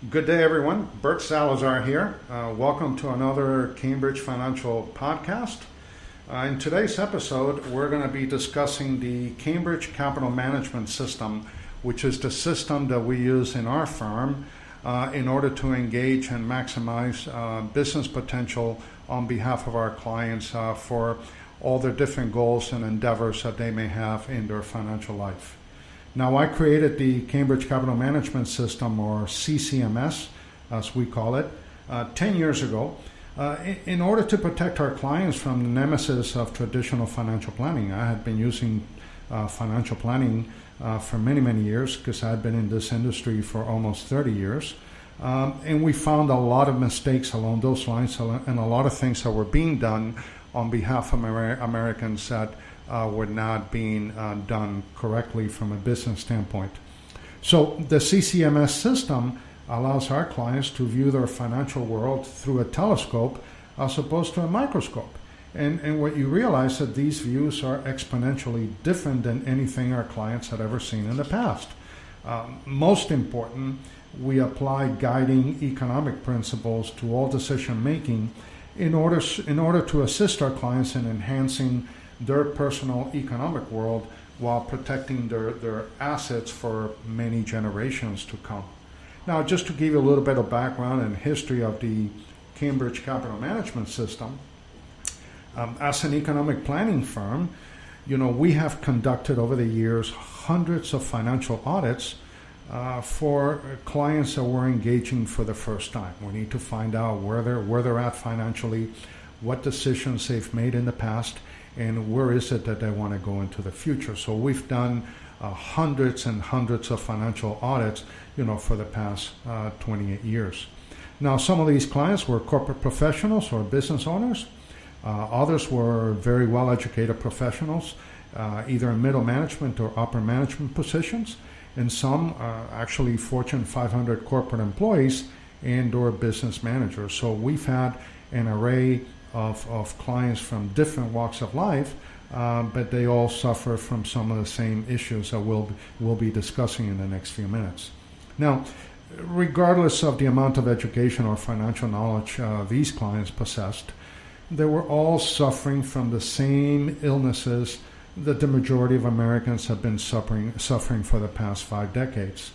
Good day, everyone. Bert Salazar here. Welcome to another Cambridge Financial podcast. In today's episode, we're going to be discussing the Cambridge Capital Management System, which is the system that we use in our firm in order to engage and maximize business potential on behalf of our clients for all their different goals and endeavors that they may have in their financial life. Now, I created the Cambridge Capital Management System, or CCMS, as we call it, 10 years ago, in order to protect our clients from the nemesis of traditional financial planning. I had been using financial planning for many, many years because I had been in this industry for almost 30 years. And we found a lot of mistakes along those lines and a lot of things that were being done on behalf of Americans that were not being done correctly from a business standpoint. So the CCMS system allows our clients to view their financial world through a telescope as opposed to a microscope. And what you realize that these views are exponentially different than anything our clients had ever seen in the past. Most important, we apply guiding economic principles to all decision making in order to assist our clients in enhancing their personal economic world while protecting their assets for many generations to come. Now, just to give you a little bit of background and history of the Cambridge Capital Management System, as an economic planning firm, we have conducted over the years hundreds of financial audits for clients that we're engaging for the first time. We need to find out where they're at financially, what decisions they've made in the past, and where is it that they want to go into the future. So we've done hundreds and hundreds of financial audits, for the past 28 years. Now, some of these clients were corporate professionals or business owners. Others were very well-educated professionals, either in middle management or upper management positions, and some actually Fortune 500 corporate employees and or business managers. So we've had an array of clients from different walks of life, but they all suffer from some of the same issues that we'll be discussing in the next few minutes. Now, regardless of the amount of education or financial knowledge these clients possessed, they were all suffering from the same illnesses that the majority of Americans have been suffering for the past 5 decades.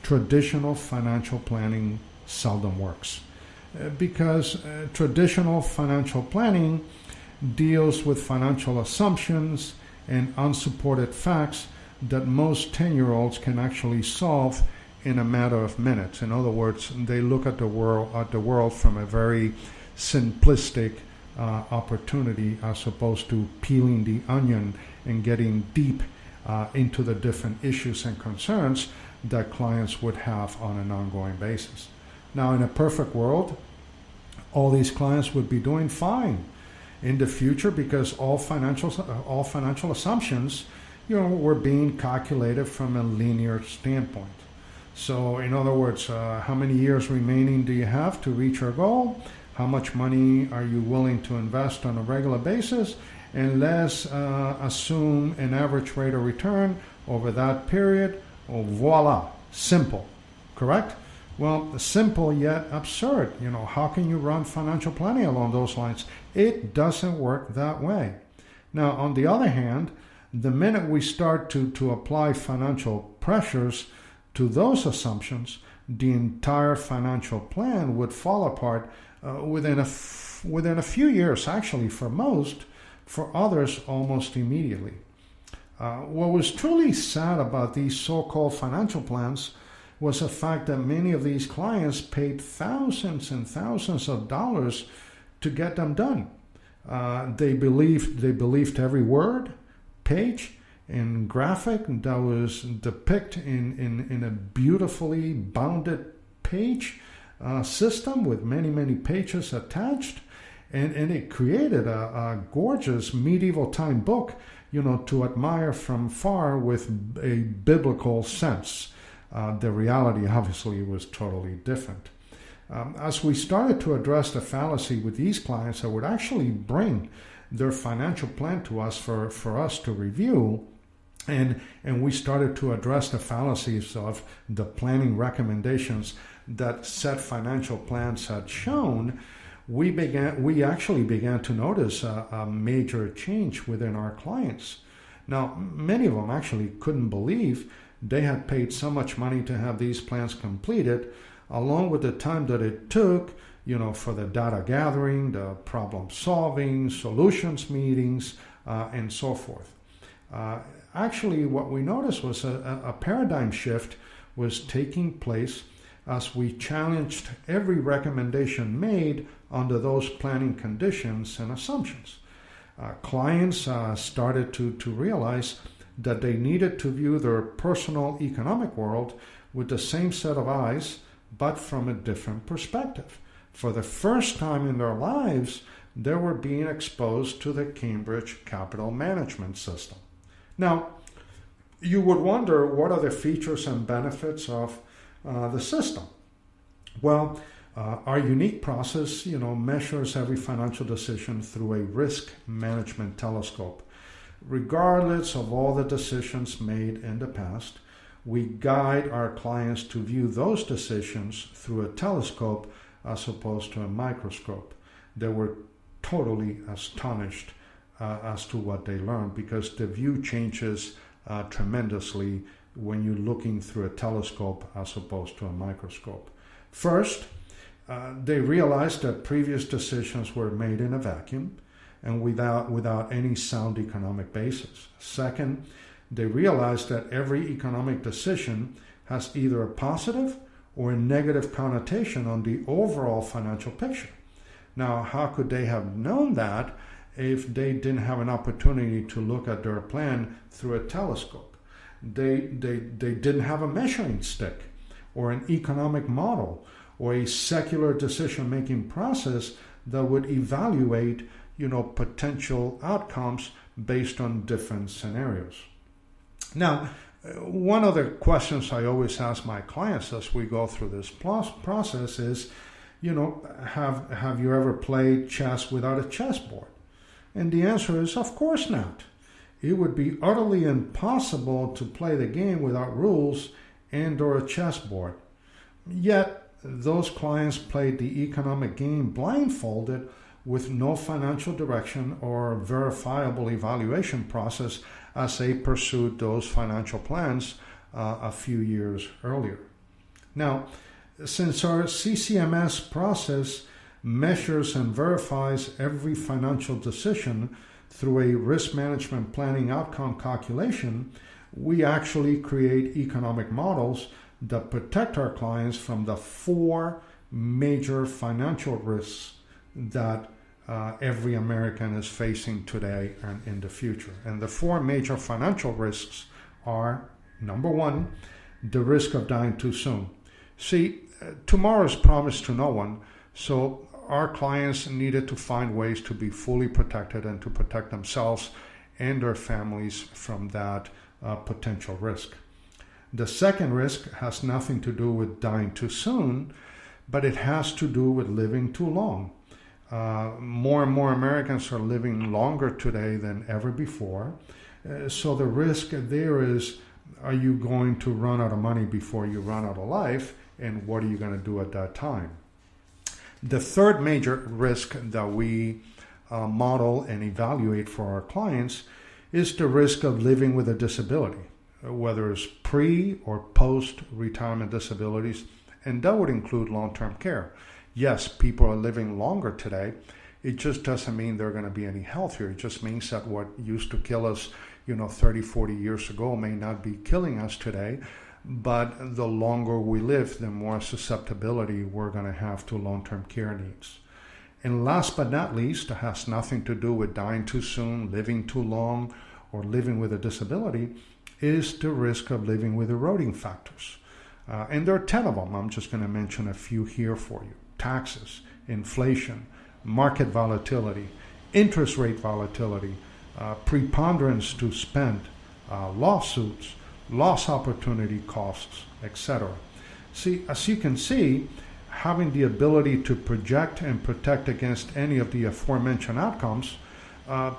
Traditional financial planning seldom works. Because traditional financial planning deals with financial assumptions and unsupported facts that most 10-year-olds can actually solve in a matter of minutes. In other words, they look at the world from a very simplistic opportunity as opposed to peeling the onion and getting deep into the different issues and concerns that clients would have on an ongoing basis. Now, in a perfect world, all these clients would be doing fine in the future because all financial assumptions, were being calculated from a linear standpoint. So, in other words, how many years remaining do you have to reach your goal? How much money are you willing to invest on a regular basis? And let's assume an average rate of return over that period. Oh, voila, simple, correct? Well, simple yet absurd. How can you run financial planning along those lines? It doesn't work that way. Now, on the other hand, the minute we start to apply financial pressures to those assumptions, the entire financial plan would fall apart within a few years, actually, for most. For others, almost immediately. What was truly sad about these so-called financial plans was the fact that many of these clients paid thousands and thousands of dollars to get them done. They believed every word, page, and graphic that was depicted in a beautifully bounded page system with many, many pages attached. And it created a gorgeous medieval time book, to admire from far with a biblical sense. The reality, obviously, was totally different. As we started to address the fallacy with these clients that would actually bring their financial plan to us for us to review, and we started to address the fallacies of the planning recommendations that set financial plans had shown, we actually began to notice a major change within our clients. Now, many of them actually couldn't believe they had paid so much money to have these plans completed, along with the time that it took, for the data gathering, the problem solving, solutions meetings, and so forth. Actually, what we noticed was a paradigm shift was taking place as we challenged every recommendation made under those planning conditions and assumptions. Clients started to realize that they needed to view their personal economic world with the same set of eyes, but from a different perspective. For the first time in their lives, they were being exposed to the Cambridge capital management system. Now, you would wonder, what are the features and benefits of the system? Well, our unique process, measures every financial decision through a risk management telescope. Regardless of all the decisions made in the past, we guide our clients to view those decisions through a telescope as opposed to a microscope. They were totally astonished as to what they learned, because the view changes tremendously when you're looking through a telescope as opposed to a microscope. First, they realized that previous decisions were made in a vacuum and without any sound economic basis. Second, they realized that every economic decision has either a positive or a negative connotation on the overall financial picture. Now, how could they have known that if they didn't have an opportunity to look at their plan through a telescope? They didn't have a measuring stick or an economic model or a secular decision-making process that would evaluate, potential outcomes based on different scenarios. Now, one of the questions I always ask my clients as we go through this process is, have you ever played chess without a chessboard? And the answer is, of course not. It would be utterly impossible to play the game without rules and or a chessboard. Yet, those clients played the economic game blindfolded with no financial direction or verifiable evaluation process as they pursued those financial plans a few years earlier. Now, since our CCMS process measures and verifies every financial decision through a risk management planning outcome calculation, we actually create economic models that protect our clients from the 4 major financial risks that every American is facing today and in the future. And the 4 major financial risks are, number 1, the risk of dying too soon. See, tomorrow is promised to no one, so our clients needed to find ways to be fully protected and to protect themselves and their families from that potential risk. The second risk has nothing to do with dying too soon, but it has to do with living too long. More and more Americans are living longer today than ever before. So the risk there is, are you going to run out of money before you run out of life? And what are you going to do at that time? The third major risk that we model and evaluate for our clients is the risk of living with a disability, whether it's pre or post-retirement disabilities, and that would include long-term care. Yes, people are living longer today. It just doesn't mean they're going to be any healthier. It just means that what used to kill us, 30, 40 years ago may not be killing us today. But the longer we live, the more susceptibility we're going to have to long-term care needs. And last but not least, it has nothing to do with dying too soon, living too long, or living with a disability, is the risk of living with eroding factors. And there are 10 of them. I'm just going to mention a few here for you. Taxes, inflation, market volatility, interest rate volatility, preponderance to spend, lawsuits, loss opportunity costs, etc. See, as you can see, having the ability to project and protect against any of the aforementioned outcomes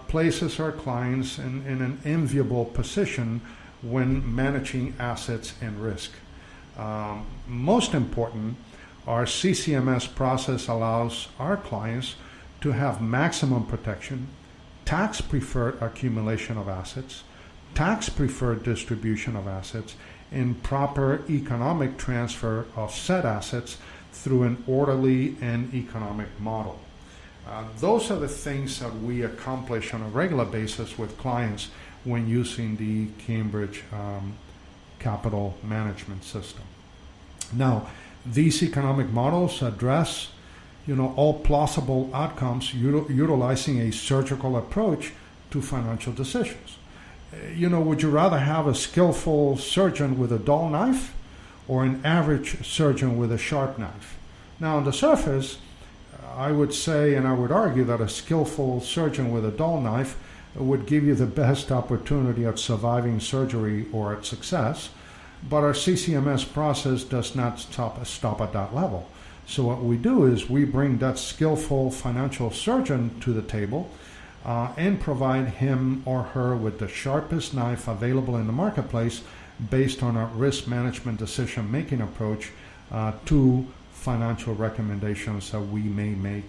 places our clients in an enviable position when managing assets and risk. Most important, our CCMS process allows our clients to have maximum protection, tax-preferred accumulation of assets, tax-preferred distribution of assets, and proper economic transfer of said assets through an orderly and economic model. Those are the things that we accomplish on a regular basis with clients when using the Cambridge capital management system. Now, these economic models address all plausible outcomes utilizing a surgical approach to financial decisions. Would you rather have a skillful surgeon with a dull knife or an average surgeon with a sharp knife? Now, on the surface, I would say and I would argue that a skillful surgeon with a dull knife would give you the best opportunity at surviving surgery or at success, but our CCMS process does not stop at that level. So what we do is we bring that skillful financial surgeon to the table and provide him or her with the sharpest knife available in the marketplace based on our risk management decision-making approach to financial recommendations that we may make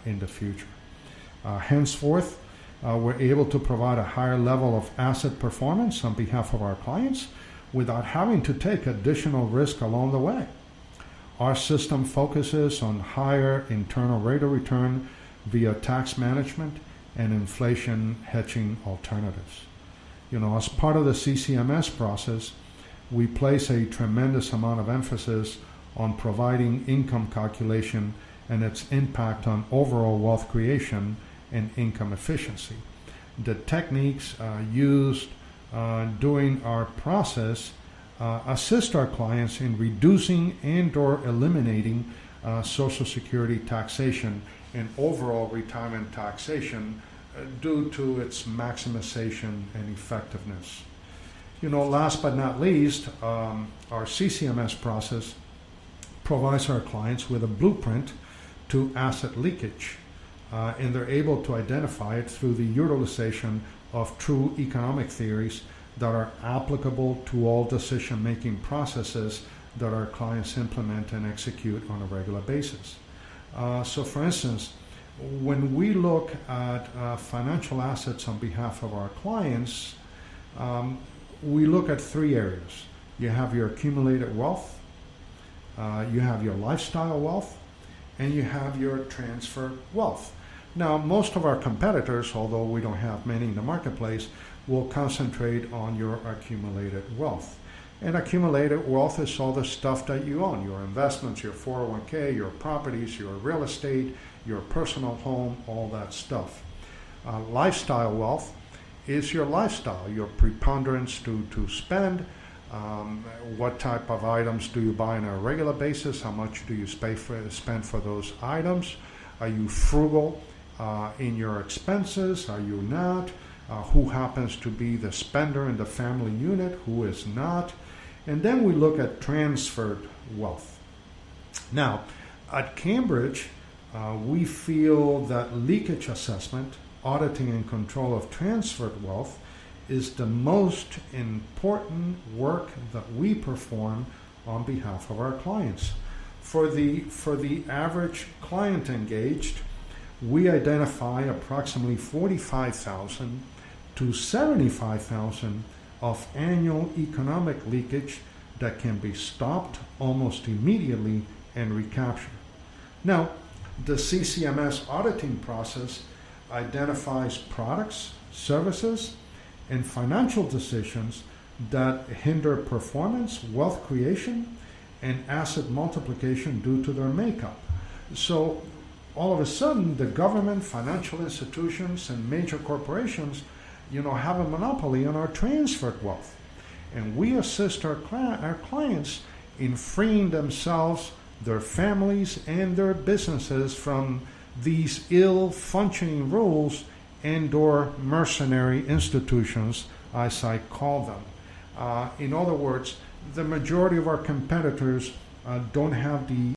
in the future. Henceforth, we're able to provide a higher level of asset performance on behalf of our clients without having to take additional risk along the way. Our system focuses on higher internal rate of return via tax management and inflation hedging alternatives. As part of the CCMS process, we place a tremendous amount of emphasis on providing income calculation and its impact on overall wealth creation and income efficiency. The techniques used during our process assist our clients in reducing and or eliminating Social Security taxation and overall retirement taxation due to its maximization and effectiveness. Last but not least, our CCMS process provides our clients with a blueprint to asset leakage, and they're able to identify it through the utilization of true economic theories that are applicable to all decision-making processes that our clients implement and execute on a regular basis. So for instance, when we look at financial assets on behalf of our clients, we look at three areas. You have your accumulated wealth, you have your lifestyle wealth, and you have your transfer wealth. Now, most of our competitors, although we don't have many in the marketplace, will concentrate on your accumulated wealth. And accumulated wealth is all the stuff that you own, your investments, your 401k, your properties, your real estate, your personal home, all that stuff. Lifestyle wealth is your lifestyle, your preponderance to spend, what type of items do you buy on a regular basis, how much do you spend for those items, are you frugal in your expenses, are you not, who happens to be the spender in the family unit, who is not. And then we look at transferred wealth. Now, at Cambridge, we feel that leakage assessment, auditing and control of transferred wealth is the most important work that we perform on behalf of our clients. For the average client engaged, we identify approximately 45,000 to 75,000 of annual economic leakage that can be stopped almost immediately and recaptured. Now, the CCMS auditing process identifies products, services, and financial decisions that hinder performance, wealth creation, and asset multiplication due to their makeup. So all of a sudden, the government, financial institutions, and major corporations have a monopoly on our transferred wealth. And we assist our clients in freeing themselves, their families, and their businesses from these ill-functioning rules and or mercenary institutions, as I call them. In other words, the majority of our competitors don't have the